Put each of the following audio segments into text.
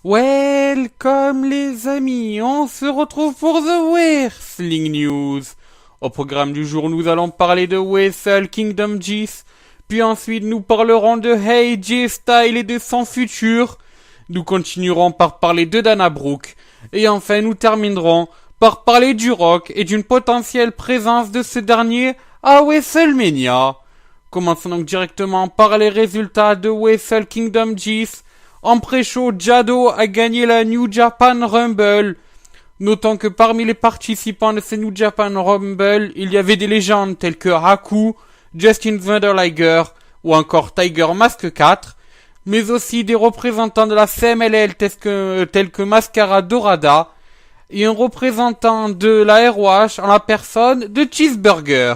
Welcome les amis, on se retrouve pour The Wrestling News. Au programme du jour, nous allons parler de Wrestle Kingdom Gis, puis ensuite nous parlerons de AJ Styles et de son futur. Nous continuerons par parler de Dana Brooke, et enfin nous terminerons par parler du Rock et d'une potentielle présence de ce dernier à WrestleMania. Commençons donc directement par les résultats de Wrestle Kingdom Gis. En pré-show, Jado a gagné la New Japan Rumble. Notons que parmi les participants de ce New Japan Rumble, il y avait des légendes telles que Haku, Justin Thunder Liger ou encore Tiger Mask 4, mais aussi des représentants de la CMLL tels que Mascara Dorada et un représentant de la ROH en la personne de Cheeseburger.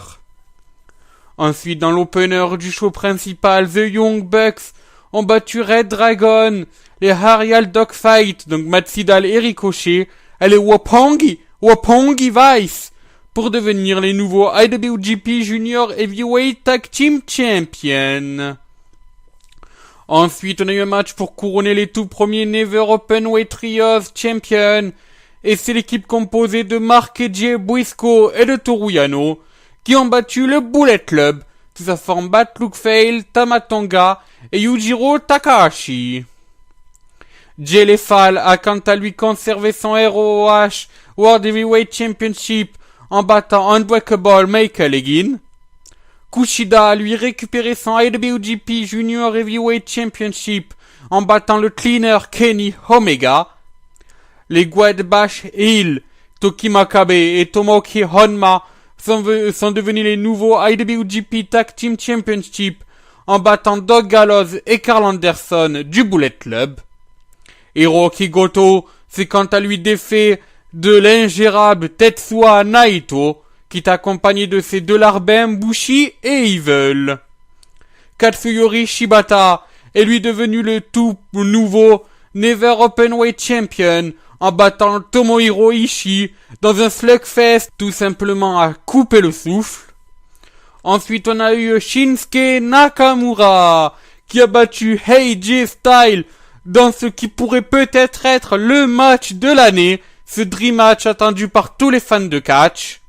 Ensuite, dans l'opener du show principal, The Young Bucks ont battu Red Dragon, les Harrial Dogfight, donc Matt Sydal et Ricochet, et les Wappongi Vice, pour devenir les nouveaux IWGP Junior Heavyweight Tag Team Champions. Ensuite, on a eu un match pour couronner les tout premiers Never Openweight Trios Champions, et c'est l'équipe composée de Mark et Jay Briscoe et de Toru Yano, qui ont battu le Bullet Club, sous sa forme Bat Luke Fail, Tama Tonga et Yujiro Takahashi. Jay Lethal a quant à lui conservé son ROH World Heavyweight Championship en battant Unbreakable Michael Elgin. Kushida a lui récupéré son IWGP Junior Heavyweight Championship en battant le cleaner Kenny Omega. Les Guad Bash Hill, Toki Makabe et Tomoki Honma sont devenus les nouveaux IWGP Tag Team Championship en battant Doug Gallows et Karl Anderson du Bullet Club. Hiroki Goto s'est quant à lui défait de l'ingérable Tetsuya Naito, qui est accompagné de ses deux larbins Bushi et Evil. Katsuyori Shibata est lui devenu le tout nouveau Never Openweight Champion en battant Tomohiro Ishii dans un slugfest tout simplement à couper le souffle. Ensuite, on a eu Shinsuke Nakamura qui a battu AJ Styles dans ce qui pourrait peut-être être le match de l'année, ce dream match attendu par tous les fans de catch.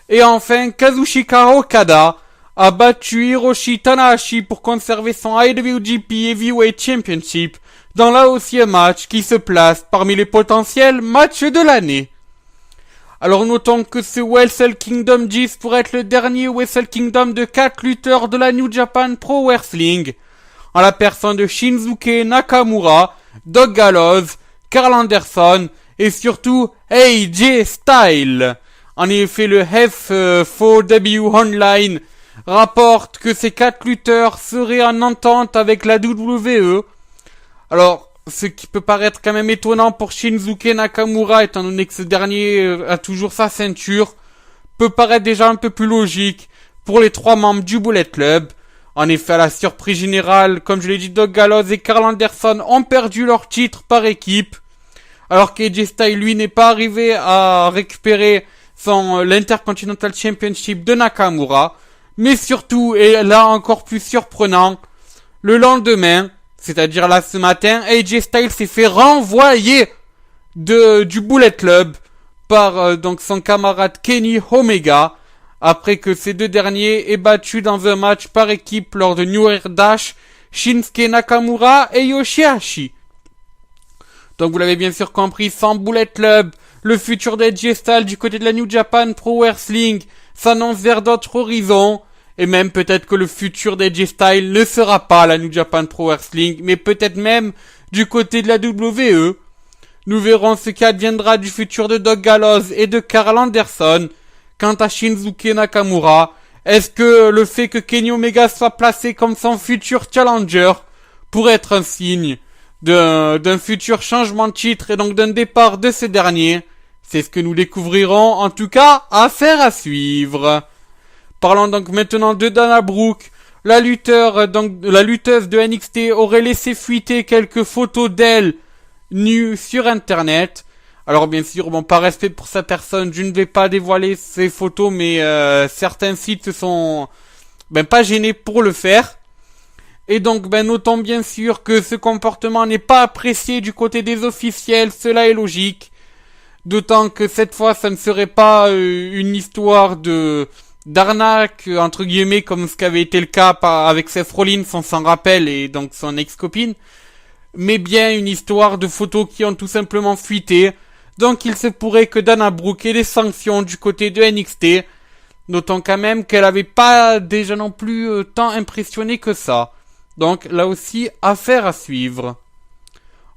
Et enfin, Kazuchika Okada a battu Hiroshi Tanahashi pour conserver son IWGP Heavyweight Championship dans là aussi un match qui se place parmi les potentiels matchs de l'année. Alors notons que ce Wrestle Kingdom Gis pourrait être le dernier Wrestle Kingdom de 4 lutteurs de la New Japan Pro Wrestling, en la personne de Shinsuke Nakamura, Doug Gallows, Karl Anderson et surtout AJ Styles. En effet, le F4W Online rapporte que ces 4 lutteurs seraient en entente avec la WWE. Alors, ce qui peut paraître quand même étonnant pour Shinsuke Nakamura, étant donné que ce dernier a toujours sa ceinture, peut paraître déjà un peu plus logique pour les 3 membres du Bullet Club. En effet, à la surprise générale, comme je l'ai dit, Doug Gallows et Karl Anderson ont perdu leur titre par équipe, alors qu'AJ Styles, lui, n'est pas arrivé à récupérer l'Intercontinental Championship de Nakamura. Mais surtout, et là encore plus surprenant, le lendemain, c'est-à-dire là ce matin, AJ Styles s'est fait renvoyer du Bullet Club par donc son camarade Kenny Omega, après que ces deux derniers aient battu dans un match par équipe lors de New Year Dash Shinsuke Nakamura et Yoshihashi. Donc vous l'avez bien sûr compris, sans Bullet Club, le futur d'AJ Styles du côté de la New Japan Pro Wrestling s'annonce vers d'autres horizons, et même peut-être que le futur d'AJ Styles ne sera pas la New Japan Pro Wrestling, mais peut-être même du côté de la WWE. Nous verrons ce qui adviendra du futur de Doug Gallows et de Karl Anderson. Quant à Shinsuke Nakamura, est-ce que le fait que Kenny Omega soit placé comme son futur challenger pourrait être un signe d'un futur changement de titre et donc d'un départ de ce dernier? C'est ce que nous découvrirons, en tout cas, affaire à suivre. Parlons donc maintenant de Dana Brooke. La lutteuse de NXT aurait laissé fuiter quelques photos d'elle nues sur internet. Alors bien sûr, par respect pour sa personne, je ne vais pas dévoiler ces photos, mais certains sites se sont pas gênés pour le faire. Et donc, notons bien sûr que ce comportement n'est pas apprécié du côté des officiels, cela est logique. D'autant que cette fois, ça ne serait pas une histoire d'arnaque, entre guillemets, comme ce qu'avait été le cas avec Seth Rollins, on s'en rappelle, et donc son ex-copine, mais bien une histoire de photos qui ont tout simplement fuité. Donc il se pourrait que Dana Brooke ait des sanctions du côté de NXT, notons quand même qu'elle avait pas déjà non plus tant impressionné que ça. Donc là aussi, affaire à suivre.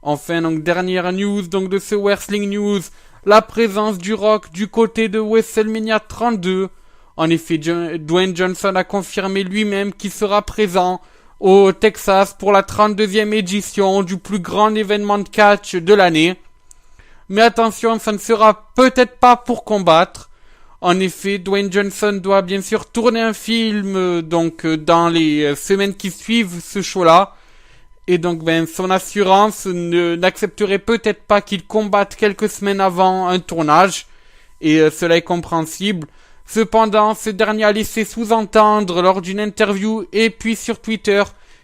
Enfin, donc dernière news donc de ce Wrestling News, la présence du Rock du côté de WrestleMania 32. En effet, Dwayne Johnson a confirmé lui-même qu'il sera présent au Texas pour la 32e édition du plus grand événement de catch de l'année. Mais attention, ça ne sera peut-être pas pour combattre. En effet, Dwayne Johnson doit bien sûr tourner un film dans les semaines qui suivent ce show-là. Et donc son assurance n'accepterait peut-être pas qu'il combatte quelques semaines avant un tournage. Et cela est compréhensible. Cependant, ce dernier a laissé sous-entendre lors d'une interview et puis sur Twitter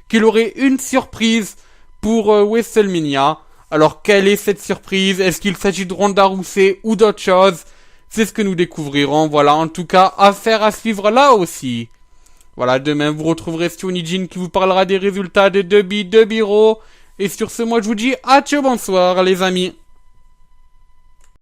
qu'il aurait une surprise pour WrestleMania. Alors quelle est cette surprise? Est-ce qu'il s'agit de Ronda Rousey ou d'autre chose? C'est ce que nous découvrirons. Voilà, en tout cas, affaire à suivre là aussi. Voilà, demain vous retrouverez Stoney Jean qui vous parlera des résultats de Debbie de Biro. Et sur ce, moi je vous dis adieu, bonsoir les amis.